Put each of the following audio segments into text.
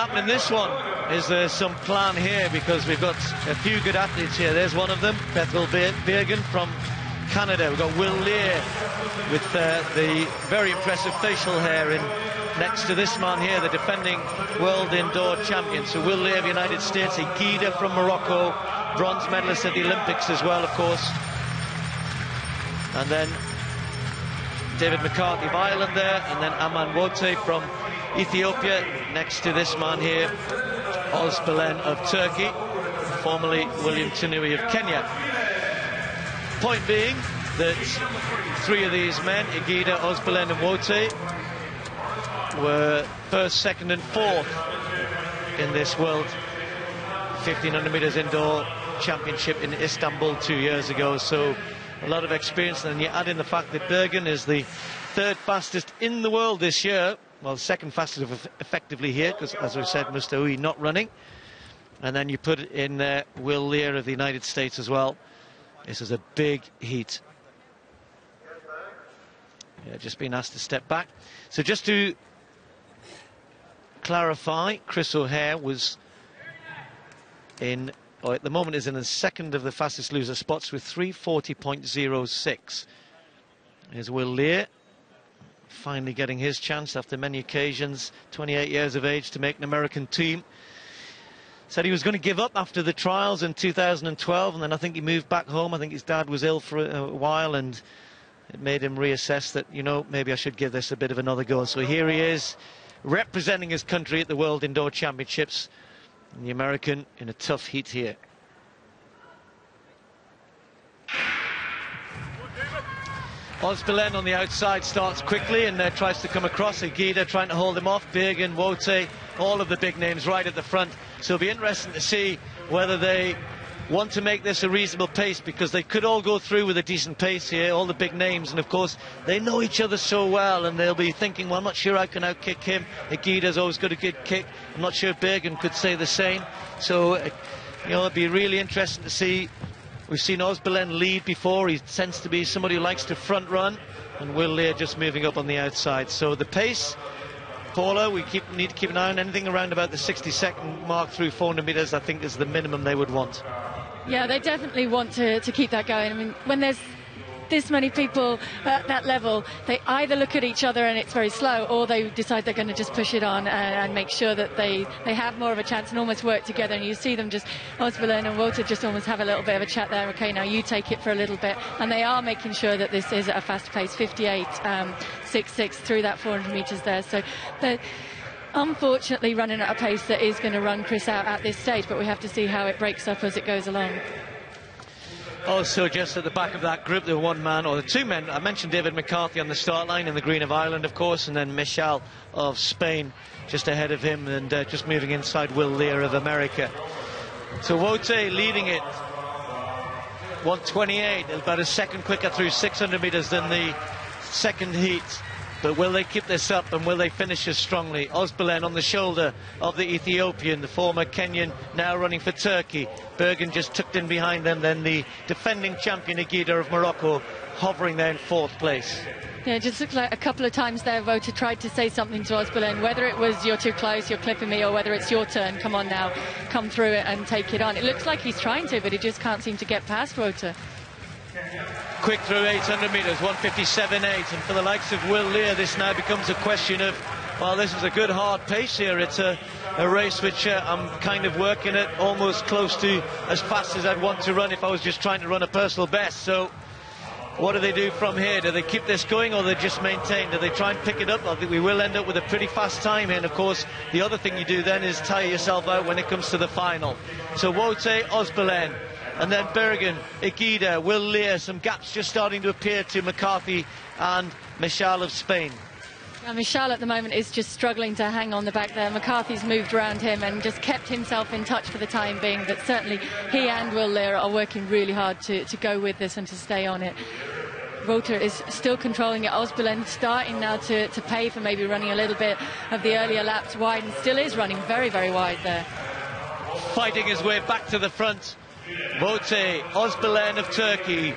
happen in this one? Is there some plan here? Because we've got a few good athletes here. There's one of them, Bethwell BIRGEN from Canada. We've got Will Leer with the very impressive facial hair in next to this man here, the defending world indoor champion. So Will Leer of the United States, IGUIDER from Morocco, bronze medalist at the Olympics as well, of course. And then David MCCARTHY of Ireland there, and then Aman WOTE from Ethiopia, next to this man here, ÖZBILEN of Turkey, formerly William Tanui of Kenya. Point being that three of these men, IGUIDER, ÖZBILEN and WOTE, were first, second and fourth in this World 1500 meters indoor championship in Istanbul 2 years ago. So a lot of experience, and you add in the fact that BIRGEN is the third fastest in the world this year. Well, second fastest effectively here, because as I said, Mustaoui not running. And then you put in there Will Leer of the United States as well. This is a big heat. Yeah, just been asked to step back. So just to clarify, Chris O'Hare was in, or at the moment is in the second of the fastest loser spots with 3:40.06. Here's Will Leer, finally getting his chance after many occasions, 28 years of age, to make an American team. Said he was going to give up after the trials in 2012, and then I think he moved back home. I think his dad was ill for a while, and it made him reassess that, you know, maybe I should give this a bit of another go. So here he is, representing his country at the World Indoor Championships, and the American in a tough heat here. ÖZBILEN on the outside starts quickly and tries to come across. IGUIDER trying to hold him off. BIRGEN, WOTE, all of the big names right at the front. So it'll be interesting to see whether they want to make this a reasonable pace, because they could all go through with a decent pace here, all the big names, and of course they know each other so well, and they'll be thinking, well, I'm not sure I can outkick him. IGUIDER's always got a good kick. I'm not sure BIRGEN could say the same. So, you know, it'd be really interesting to see. We've seen ÖZBILEN lead before. He tends to be somebody who likes to front run, and Will Leer just moving up on the outside. So the pace, Paula, we need to keep an eye on. Anything around about the 60-second mark through 400 meters, I think, is the minimum they would want. Yeah, they definitely want to keep that going. I mean, when there's this many people at that level, they either look at each other and it's very slow, or they decide they're going to just push it on and make sure that they have more of a chance and almost work together. And you see them just, ÖZBILEN and WOTE, just almost have a little bit of a chat there. Okay, now you take it for a little bit. And they are making sure that this is at a fast pace, 58.66 through that 400 meters there. So they're unfortunately running at a pace that is going to run Chris out at this stage, but we have to see how it breaks up as it goes along. Also, just at the back of that group, the one man, or the two men, I mentioned David McCarthy on the start line in the green of Ireland, of course, and then MECHAAL of Spain just ahead of him, and just moving inside Will Leer of America. So WOTE leading it, 1:28, about a second quicker through 600 meters than the second heat. But will they keep this up, and will they finish as strongly? ÖZBILEN on the shoulder of the Ethiopian, the former Kenyan, now running for Turkey. BIRGEN just tucked in behind them, then the defending champion IGUIDER of Morocco hovering there in fourth place. Yeah, it just looks like a couple of times there WOTE tried to say something to ÖZBILEN, whether it was you're too close, you're clipping me, or whether it's your turn, come on now, come through it and take it on. It looks like he's trying to, but he just can't seem to get past WOTE. Quick through 800 meters, 1:57.8, and for the likes of Will Leer, this now becomes a question of, well, this is a good hard pace here. It's a race which I'm kind of working at almost close to as fast as I'd want to run if I was just trying to run a personal best. So what do they do from here? Do they keep this going, or do they just maintain? Do they try and pick it up? I think we will end up with a pretty fast time here. And of course, the other thing you do then is tire yourself out when it comes to the final. So WOTE, ÖZBILEN, and then BIRGEN, IGUIDER, Will Leer, some gaps just starting to appear to McCarthy and MECHAAL of Spain. MECHAAL at the moment is just struggling to hang on the back there. McCarthy's moved around him and just kept himself in touch for the time being, but certainly he and Will Leer are working really hard to go with this and to stay on it. WOTE is still controlling it. ÖZBILEN starting now to pay for maybe running a little bit of the earlier laps wide, and still is running very, very wide there. Fighting his way back to the front. WOTE, ÖZBILEN of Turkey,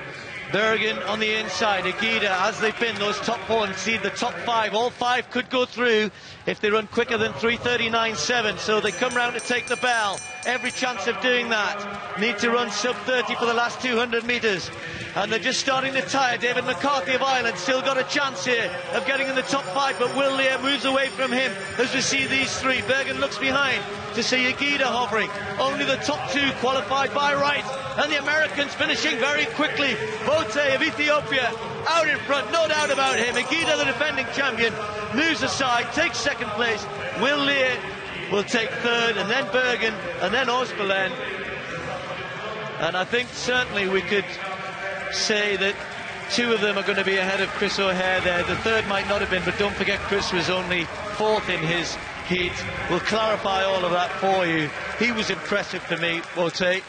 Bergen on the inside, IGUIDER, as they've been, those top four, and see the top five. All five could go through if they run quicker than 3:39.7, so they come round to take the bell. Every chance of doing that. Need to run sub 30 for the last 200 metres. And they're just starting to tire. David MCCARTHY of Ireland still got a chance here of getting in the top five, but Will Leer moves away from him as we see these three. Bergen looks behind to see IGUIDER hovering. Only the top two qualified by right, and the Americans finishing very quickly. WOTE of Ethiopia out in front, no doubt about him. IGUIDER, the defending champion, moves aside, takes second place. Will Leer will take third, and then Bergen, and then ÖZBILEN. And I think certainly we could say that two of them are going to be ahead of Chris O'Hare there. The third might not have been, but don't forget Chris was only fourth in his heat. We'll clarify all of that for you. He was impressive for me, WOTE.